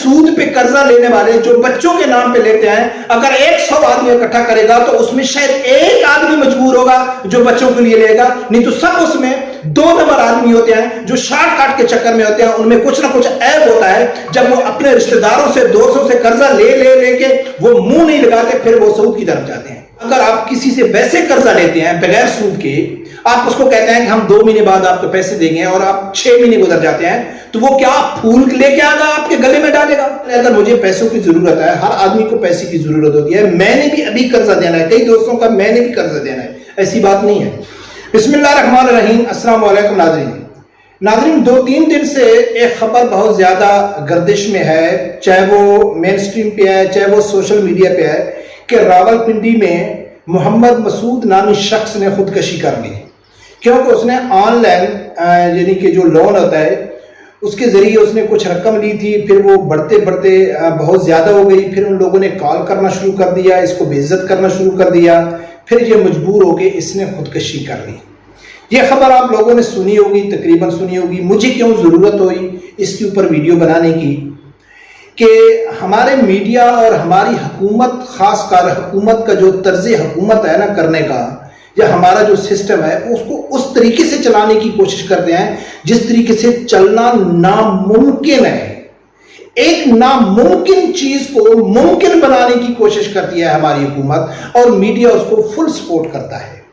सूद पे कर्जा लेने वाले जो बच्चों के नाम पे लेते हैं, अगर 100 आदमी इकट्ठा करेगा तो उसमें शायद एक आदमी मजबूर होगा जो बच्चों के लिए लेगा, नहीं तो सब उसमें 2 नंबर आदमी होते हैं जो शॉर्टकट के चक्कर में होते हैं। उनमें कुछ ना कुछ ऐप होता है, जब वो अपने रिश्तेदारों से दोस्तों से कर्जा लेके वो मुंह नहीं लगाते, फिर वो सूद की तरफ जाते हैं। अगर आप किसी से वैसे कर्जा लेते हैं बगैर सूद के, आप उसको कहते हैं कि हम 2 महीने बाद आपको पैसे देंगे और आप 6 महीने गुजर जाते हैं, तो वो क्या फूल लेके आएगा आपके गले में डालेगा? अगर मुझे पैसों की जरूरत है, हर आदमी को पैसे की जरूरत होती है, मैंने भी अभी कर्जा देना है, कई दोस्तों का मैंने भी कर्जा देना है, ऐसी बात नहीं है। बिस्मिल्लाहिर्रहमानिर्रहीम, अस्सलाम वालेकुम नाज़रीन, 2-3 दिन से एक खबर बहुत ज्यादा गर्दिश में है, चाहे वो मेन स्ट्रीम पे है, चाहे वो सोशल मीडिया पे है, कि रावलपिंडी में मोहम्मद मसूद नामी शख्स ने खुदकशी कर ली, क्योंकि उसने ऑनलाइन यानी कि जो लोन होता है उसके जरिए उसने कुछ रकम ली थी, फिर वो बढ़ते बढ़ते बहुत ज्यादा हो गई, फिर उन लोगों ने कॉल करना शुरू कर दिया, इसको बेइज्जत करना शुरू कर दिया, फिर ये मजबूर हो गए, इसने खुदकशी कर ली। ये खबर आप लोगों ने सुनी होगी, तकरीबन सुनी होगी। मुझे क्यों जरूरत हुई इसके ऊपर वीडियो बनाने की, कि हमारे मीडिया और हमारी हुकूमत, खासकर हुकूमत का जो तर्ज हुकूमत है ना करने का, या हमारा जो सिस्टम है उसको उस तरीके से चलाने की कोशिश करते हैं जिस तरीके से चलना नामुमकिन है। एक नामुमकिन चीज को मुमकिन बनाने की कोशिश करती है हमारी हुकूमत, और मीडिया उसको फुल सपोर्ट करता है।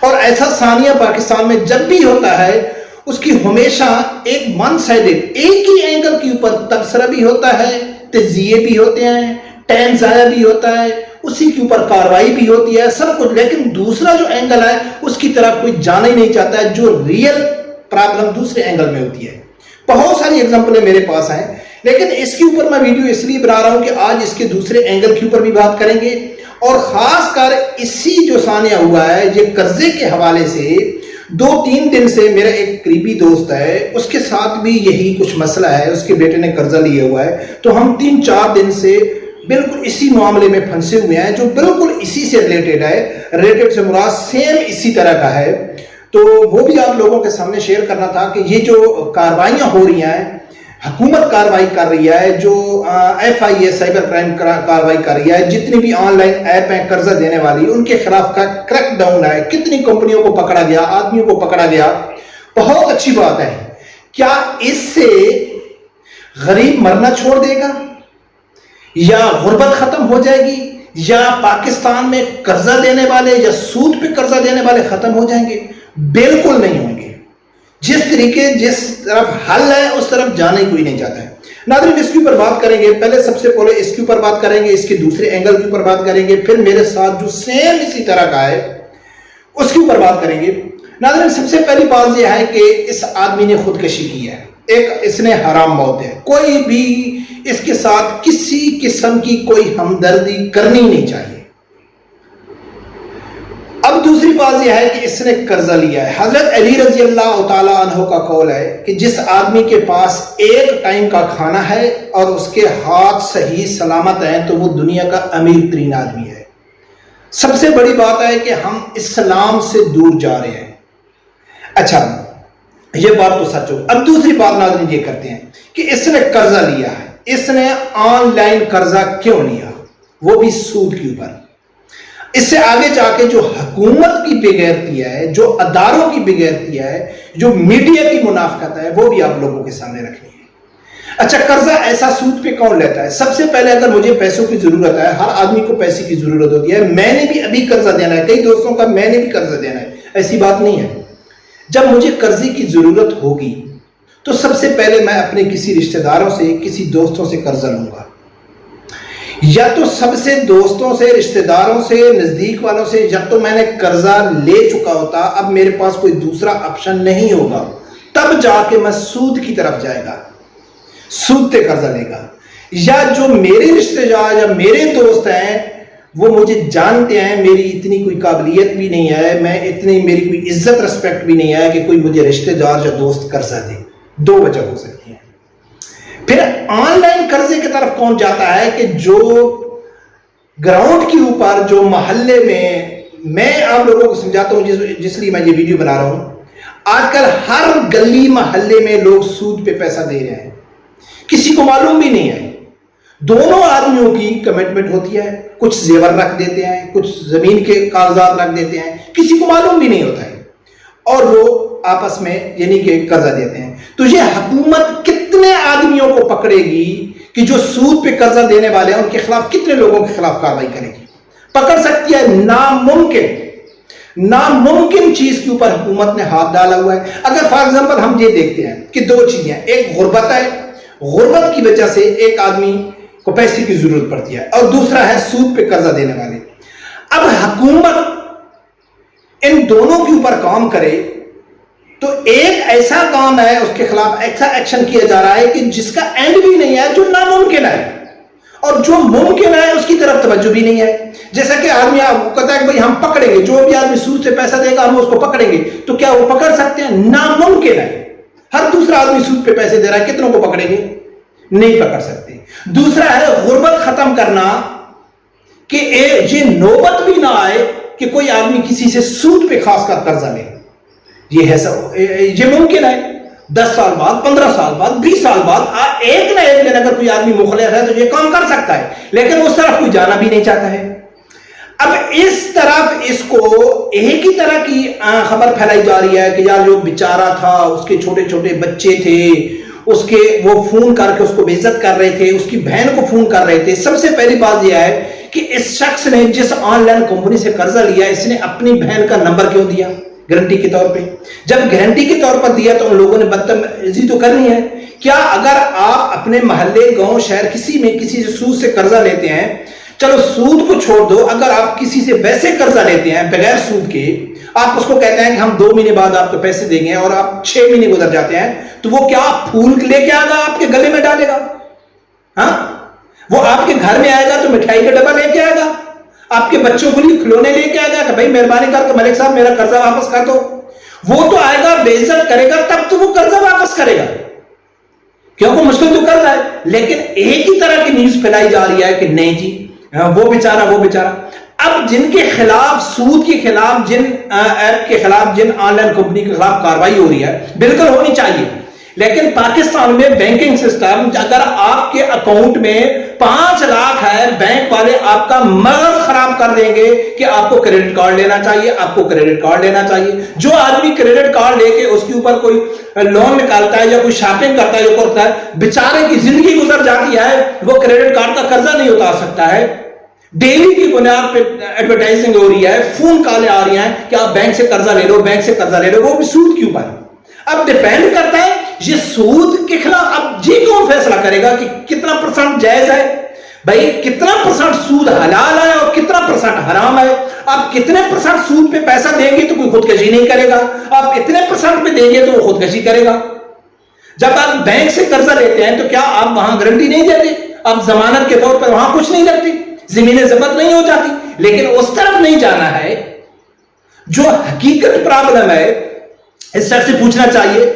और ऐसा सानिया पाकिस्तान में जब भी होता है, उसकी हमेशा एक वन साइडेड, एक ही एंगल के ऊपर तबसरा भी होता है, तजिए भी होते हैं, टाइम ज़ाया भी होता है, उसी के ऊपर कार्रवाई भी होती है, सब कुछ। लेकिन दूसरा जो एंगल है उसकी तरफ कोई जाना ही नहीं चाहता है, जो रियल प्रॉब्लम दूसरे एंगल में होती है। बहुत सारी एग्जांपलें मेरे पास हैं, लेकिन इसके ऊपर मैं वीडियो इसलिए बना रहा हूं कि आज इसके दूसरे एंगल के ऊपर भी बात करेंगे, और खास कर इसी जो सानिया हुआ है ये कर्जे के हवाले से 2-3 दिन से मेरा एक करीबी दोस्त है, उसके साथ भी यही कुछ मसला है, उसके बेटे ने कर्जा लिया हुआ है, तो हम 3-4 दिन से बिल्कुल इसी मामले में फंसे हुए हैं, जो बिल्कुल इसी से रिलेटेड है। रिलेटेड से मुराद सेम इसी तरह का है, तो वो भी आप लोगों के सामने शेयर करना था कि ये जो कार्रवाइयाँ हो रही हैं, हुकूमत कार्रवाई कर रही है, जो FIA साइबर क्राइम कार्रवाई कर रही है, जितनी भी ऑनलाइन ऐप हैं कर्जा देने वाली, उनके खिलाफ का क्रैकडाउन है, कितनी कंपनियों को पकड़ा गया, आदमियों को पकड़ा गया, बहुत अच्छी बात है। क्या इससे गरीब मरना छोड़ देगा, या गुर्बत खत्म हो जाएगी, या पाकिस्तान में कर्जा देने वाले या सूद पे कर्जा देने वाले खत्म हो जाएंगे? बिल्कुल नहीं होंगे। जिस तरफ हल है उस तरफ जाने कोई नहीं चाहता है। नाज़रीन, इसके ऊपर बात करेंगे, पहले सबसे पहले इसके ऊपर बात करेंगे, इसके दूसरे एंगल के ऊपर बात करेंगे, फिर मेरे साथ जो सेम इसी तरह का है उसके ऊपर बात करेंगे। नाज़रीन, सबसे पहली बात यह है कि इस आदमी ने खुदकशी की है, एक इसने हराम मौत है, कोई भी इसके साथ किसी किस्म की कोई हमदर्दी करनी नहीं चाहिए। अब दूसरी बात यह है कि इसने कर्जा लिया है। हजरत अली रजी अल्लाह तआला अन्हु का कौल है कि जिस आदमी के पास एक टाइम का खाना है और उसके हाथ सही सलामत हैं, तो वो दुनिया का अमीर तरीन आदमी है। सबसे बड़ी बात है कि हम इस्लाम से दूर जा रहे हैं। अच्छा, ये बात तो सच हो। अब दूसरी बात नाज़रीन ये करते हैं कि इसने कर्जा लिया है, इसने ऑनलाइन कर्जा क्यों लिया, वो भी सूद के ऊपर। इससे आगे जाके जो हुकूमत की बेगैरती है, जो अदारों की बेगैरती है, जो मीडिया की मुनाफकत है, वो भी आप लोगों के सामने रखनी है। अच्छा, कर्जा ऐसा सूद पे कौन लेता है? सबसे पहले अगर मुझे पैसों की जरूरत है, हर आदमी को पैसे की जरूरत होती है, मैंने भी अभी कर्जा देना है, कई दोस्तों का मैंने भी कर्जा देना है, ऐसी बात नहीं है। जब मुझे कर्जे की जरूरत होगी तो सबसे पहले मैं अपने किसी रिश्तेदारों से, किसी दोस्तों से कर्जा लूंगा, या तो सबसे दोस्तों से, रिश्तेदारों से, नजदीक वालों से। जब तो मैंने कर्जा ले चुका होता, अब मेरे पास कोई दूसरा ऑप्शन नहीं होगा, तब जाके मैं सूद की तरफ जाएगा, सूद पे कर्जा लेगा। या जो मेरे रिश्तेदार या मेरे दोस्त हैं, वो मुझे जानते हैं, मेरी इतनी कोई काबिलियत भी नहीं है, मैं इतनी, मेरी कोई इज्जत रिस्पेक्ट भी नहीं है कि कोई मुझे रिश्तेदार या दोस्त कर्जा दे। 2 वजह हो सकती है। फिर ऑनलाइन कर्जे की तरफ कौन जाता है कि जो ग्राउंड के ऊपर, जो मोहल्ले में, मैं आप लोगों को समझाता हूं जिसलिए मैं ये वीडियो बना रहा हूं। आजकल हर गली मोहल्ले में लोग सूद पे पैसा दे रहे हैं, किसी को मालूम भी नहीं है। दोनों आदमियों की कमिटमेंट होती है, कुछ जेवर रख देते हैं, कुछ जमीन के कागजात रख देते हैं, किसी को मालूम भी नहीं होता है, और वो आपस में यानी कि कर्जा देते हैं। तो ये हुकूमत कितने आदमियों को पकड़ेगी कि जो सूद पे कर्जा देने वाले हैं, उनके खिलाफ कितने लोगों के खिलाफ कार्रवाई करेगी? पकड़ सकती है? नामुमकिन चीज के ऊपर हुकूमत ने हाथ डाला हुआ है। अगर फॉर एग्जांपल हम ये देखते हैं कि दो चीजें हैं, एक गुर्बत है, गुर्बत की वजह से एक आदमी को पैसे की जरूरत पड़ती है, और दूसरा है सूद पे कर्जा देने वाले। अब हुकूमत इन दोनों के ऊपर काम करे तो एक ऐसा काम है, उसके खिलाफ ऐसा एक्शन किया जा रहा है कि जिसका एंड भी नहीं है, जो नामुमकिन है, और जो मुमकिन है उसकी तरफ तवज्जो भी नहीं है। जैसा कि आदमी कहता है कि भाई हम पकड़ेंगे, जो भी आदमी सूद से पैसा देगा हम उसको पकड़ेंगे, तो क्या वो पकड़ सकते हैं? नामुमकिन है। हर दूसरा आदमी सूद पे पैसे दे रहा है, कितनों को पकड़ेंगे? नहीं पकड़ सकते। दूसरा है गुर्बत खत्म करना, कि ये नौबत भी ना आए कि कोई आदमी किसी से सूद पे खासकर कर्जा ले। ये है सब, ये मुमकिन है। 10 साल बाद, 15 साल बाद, 20 साल बाद एक ना एक दिन अगर कोई आदमी मुखलिस है तो ये काम कर सकता है, लेकिन उस तरफ कोई जाना भी नहीं चाहता है। अब इस तरफ इसको एक ही तरह की खबर फैलाई जा रही है कि यार जो बेचारा था, उसके छोटे छोटे बच्चे थे, उसके वो फोन करके उसको बेइज्जत कर रहे थे, उसकी बहन को फोन कर रहे थे। सबसे पहली बात यह है कि इस शख्स ने जिस ऑनलाइन कंपनी से कर्जा लिया, इसने अपनी बहन का नंबर क्यों दिया गारंटी के तौर पे? जब गारंटी के तौर पर दिया तो उन लोगों ने बदतमीजी तो करनी है। क्या अगर आप अपने मोहल्ले, गांव, शहर किसी में किसी से सूद से कर्जा लेते हैं, चलो सूद को छोड़ दो, अगर आप किसी से वैसे कर्जा लेते हैं बगैर सूद के, आप उसको कहते हैं कि हम 2 महीने बाद आपको पैसे देंगे, और आप 6 महीने गुजर जाते हैं, तो वो क्या फूल लेके आएगा आपके गले में डालेगा? हाँ, वो आपके घर में आएगा तो मिठाई का डब्बा लेके आएगा, आपके बच्चों के लिए खिलौने लेके आएगा कि भाई मेहरबानी करके मलिक साहब मेरा कर्जा वापस कर दो। वो तो आएगा, बेइज्जत करेगा, तब तो वो कर्जा वापस करेगा, क्योंकि मुश्किल तो कर रहा है। लेकिन एक ही तरह की न्यूज फैलाई जा रही है कि नहीं जी वो बेचारा। अब जिनके खिलाफ, सूद के खिलाफ, जिन ऐप के खिलाफ, जिन ऑनलाइन कंपनी के खिलाफ कार्रवाई हो रही है, बिल्कुल होनी चाहिए, लेकिन पाकिस्तान में बैंकिंग सिस्टम, अगर आपके अकाउंट में 5 लाख है, बैंक वाले आपका मगज खराब कर देंगे कि आपको क्रेडिट कार्ड लेना चाहिए, आपको क्रेडिट कार्ड लेना चाहिए। जो आदमी क्रेडिट कार्ड लेके उसके ऊपर कोई लोन निकालता है या कोई शॉपिंग करता है, जो करता है, बेचारे की जिंदगी गुजर जाती है, वो क्रेडिट कार्ड का कर्जा नहीं उतार सकता है। डेली की बुनियाद पे एडवर्टाइजिंग हो रही है, फोन कॉलें आ रही हैं कि आप बैंक से कर्जा ले लो, बैंक से कर्जा ले लो, वो भी सूद के ऊपर। अब डिपेंड करता है ये सूद के खिलाफ, अब जी कौन फैसला करेगा कि कितना % जायज है? भाई कितना % सूद हलाल है और कितना % हराम है? आप कितने % सूद पे पैसा देंगे तो कोई खुदकशी नहीं करेगा, आप इतने % पे देंगे तो वो खुदकशी करेगा। जब आप बैंक से कर्जा लेते हैं तो क्या आप वहां गारंटी नहीं देते? आप जमानत के तौर पर वहां कुछ नहीं लगती, जमीनें जब्त नहीं हो जाती। लेकिन उस तरफ नहीं जाना है। जो हकीकत प्रॉब्लम है, इस तरह से पूछना चाहिए।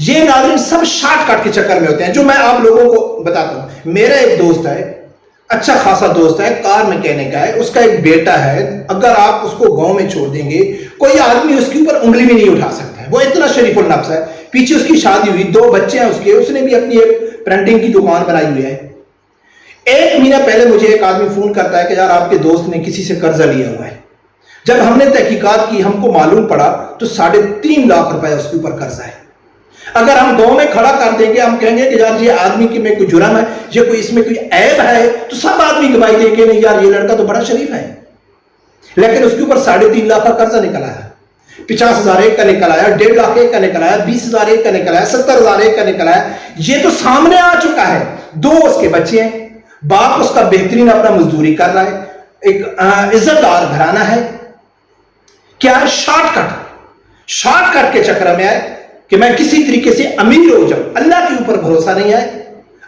ये नाज़रीन सब शॉर्टकट के चक्कर में होते हैं, जो मैं आप लोगों को बताता हूं। मेरा एक दोस्त है, अच्छा खासा दोस्त है, कार मैकेनिक का है, उसका एक बेटा है। अगर आप उसको गांव में छोड़ देंगे, कोई आदमी उसके ऊपर उंगली भी नहीं उठा सकता है। वो इतना शरीफुल नफ्स है। पीछे उसकी शादी हुई, 2 बच्चे हैं उसके, उसने भी अपनी एक प्रिंटिंग की दुकान बनाई हुई है। 1 महीना पहले मुझे एक आदमी फोन करता है कि यार आपके दोस्त ने किसी से कर्जा लिया हुआ है। जब हमने तहकीकात की, हमको मालूम पड़ा तो 3.5 लाख रुपए उसके ऊपर कर्जा है। अगर हम गांव में खड़ा कर देंगे, हम कहेंगे कि यार ये आदमी की में कोई जुर्म है, ये कोई इसमें कोई ऐब है, तो सब आदमी गवाही देंगे नहीं यार ये लड़का तो बड़ा शरीफ है। लेकिन उसके ऊपर 3.5 लाख का कर्जा निकल आया, 50,000 एक का निकल आया, 1.5 लाख एक का निकल आया, 20,000 एक का निकल आया, 70,000 एक का निकल आया। ये तो सामने आ चुका है। 2 उसके बच्चे हैं, बाप उसका बेहतरीन अपना मजदूरी कर रहा है, एक इज्जतदार घराना है। क्या है? शॉर्टकट के चक्कर में है कि मैं किसी तरीके से अमीर हो जाऊं। अल्लाह के ऊपर भरोसा नहीं है,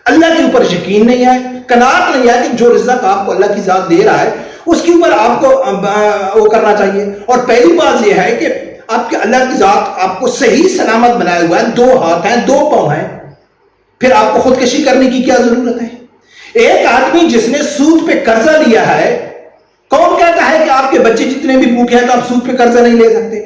अल्लाह के ऊपर यकीन नहीं है, कनात नहीं है कि जो रिज़्क़ आपको अल्लाह की ज़ात दे रहा है उसके ऊपर आपको वो करना चाहिए। और पहली बात यह है कि आपके अल्लाह की ज़ात आपको सही सलामत बनाया हुआ है, 2 हाथ हैं, 2 पांव हैं, फिर आपको खुदकशी करने की क्या जरूरत है? एक आदमी जिसने सूद पे कर्जा लिया है, कौन कहता है कि आपके बच्चे जितने भी भूखे हैं तो आप सूद पे कर्जा नहीं ले सकते?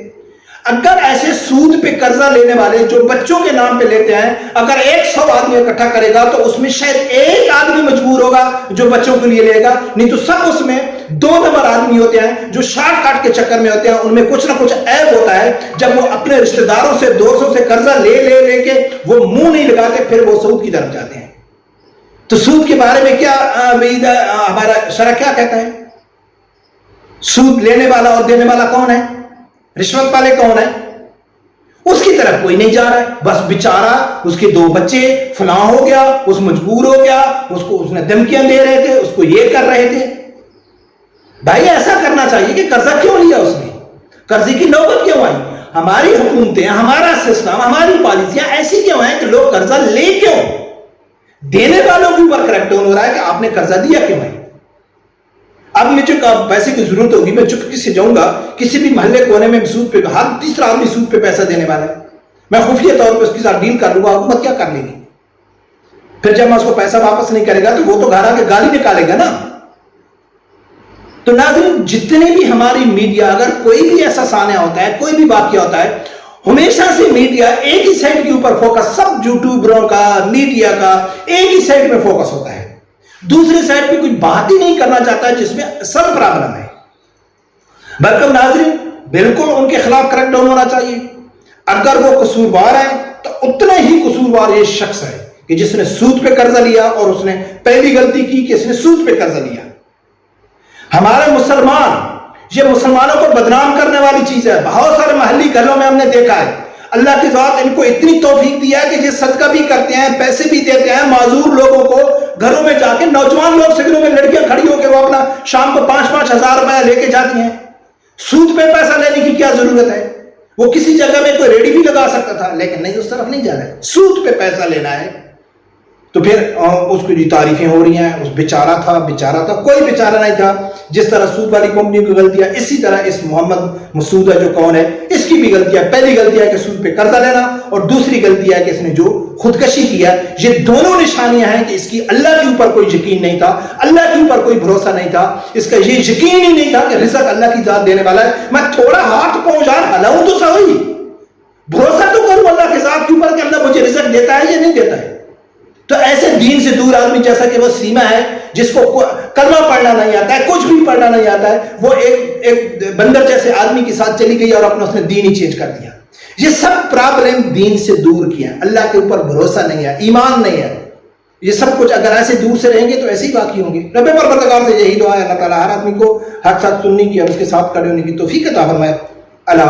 अगर ऐसे सूद पे कर्जा लेने वाले जो बच्चों के नाम पे लेते हैं, अगर 100 आदमी इकट्ठा करेगा तो उसमें शायद एक आदमी मजबूर होगा जो बच्चों के लिए लेगा, नहीं तो सब उसमें 2 नंबर आदमी होते हैं जो शॉर्टकट के चक्कर में होते हैं। उनमें कुछ ना कुछ ऐप होता है, जब वो अपने रिश्तेदारों से दोस्तों से कर्जा ले के वो मुंह नहीं लगाते, फिर वो सूद की तरफ जाते हैं। तो सूद के बारे में क्या हमारा शरअ क्या कहता है? सूद लेने वाला और देने वाला कौन है? रिश्वत वाले कौन है? उसकी तरफ कोई नहीं जा रहा है। बस बेचारा, उसके 2 बच्चे, फलां हो गया, उस मजबूर हो गया, उसको उसने धमकियां दे रहे थे, उसको ये कर रहे थे। भाई ऐसा करना चाहिए कि कर्जा क्यों लिया उसने, कर्जे की नौबत क्यों आई? हमारी हुकूमतें, हमारा सिस्टम, हमारी पॉलिसियां ऐसी क्यों है कि लोग कर्जा ले क्यों? देने वालों के ऊपर क्रैकडाउन हो रहा है कि आपने कर्जा दिया क्यों है। अब मुझे पैसे की जरूरत होगी, मैं चुपके से जाऊंगा किसी भी मोहल्ले कोने में सूद पे, हर तीसरा आदमी सूद पे पैसा देने वाला है, मैं खुफिया तौर पे उसके साथ डील कर लूंगा। हुकूमत क्या कर लेगी? फिर जब मैं उसको पैसा वापस नहीं करेगा तो वो तो घर आके गाली निकालेगा ना। तो नाज़रीन, जितने भी हमारी मीडिया, अगर कोई भी ऐसा सान्या होता है, कोई भी वाकया होता है, हमेशा से मीडिया एक ही साइड के ऊपर फोकस, सब यूट्यूबरों का, मीडिया का एक ही साइड में फोकस होता है, दूसरी साइड पे कुछ बात ही नहीं करना चाहता है जिसमें असल प्रॉब्लम है। बल्कि नाज़रीन, बिल्कुल उनके खिलाफ क्रैकडाउन होना चाहिए। अगर वो कसूरवार है तो उतना ही कसूरवार ये शख्स है कि जिसने सूद पे कर्जा लिया, और उसने पहली गलती की कि इसने सूद पे कर्जा लिया। हमारे मुसलमान, ये मुसलमानों को बदनाम करने वाली चीज है। बहुत सारे महल्ली घरों में हमने देखा है, अल्लाह की ज़ात इनको इतनी तौफीक दिया है कि ये सदका भी करते हैं, पैसे भी देते हैं माजूर लोगों को। घरों में जाके नौजवान लोग, सिगरों में लड़कियां खड़ी होकर वो अपना शाम को 5-5 हजार रुपया लेके जाती हैं। सूद पे पैसा लेने की क्या जरूरत है? वो किसी जगह में कोई रेडी भी लगा सकता था, लेकिन नहीं, उस तरफ नहीं जाना है, सूद पे पैसा लेना है। तो फिर उसको जी तारीफें हो रही हैं, उस बेचारा था, कोई बेचारा नहीं था। जिस तरह सूद वाली कंपनी की गलतियां, इसी तरह इस मोहम्मद मसूद है जो कौन है, इसकी भी गलतियां। पहली गलती है कि सूद पे कर्जा लेना, और दूसरी गलती है कि इसने जो खुदकशी किया। ये दोनों निशानियां हैं कि इसकी अल्लाह के ऊपर कोई यकीन नहीं था, अल्लाह के ऊपर कोई भरोसा नहीं था, इसका ये यकीन ही नहीं था कि रिज़्क़ अल्लाह की ज़ात देने वाला है। मैं थोड़ा हाथ पांव यार हलाऊं तो सही, भरोसा तो करूं अल्लाह की ज़ात के ऊपर कि अल्लाह मुझे रिज़्क़ देता है या नहीं देता है। तो ऐसे दीन से दूर आदमी, जैसा कि वो सीमा है जिसको कलमा पढ़ना नहीं आता है, कुछ भी पढ़ना नहीं आता है, वो एक बंदर जैसे आदमी के साथ चली गई और अपना उसने दीन ही चेंज कर दिया। ये सब प्रॉब्लम दीन से दूर किया, अल्लाह के ऊपर भरोसा नहीं है, ईमान नहीं है। ये सब कुछ अगर ऐसे दूर से रहेंगे तो ऐसे ही बाकी होंगे। रब्बे परवरदिगार से यही दुआ है, अल्लाह ताला हर आदमी को हक साथ सुनने की और उसके साथ खड़े होने की तौफीक अता फरमाए। अल्लाह।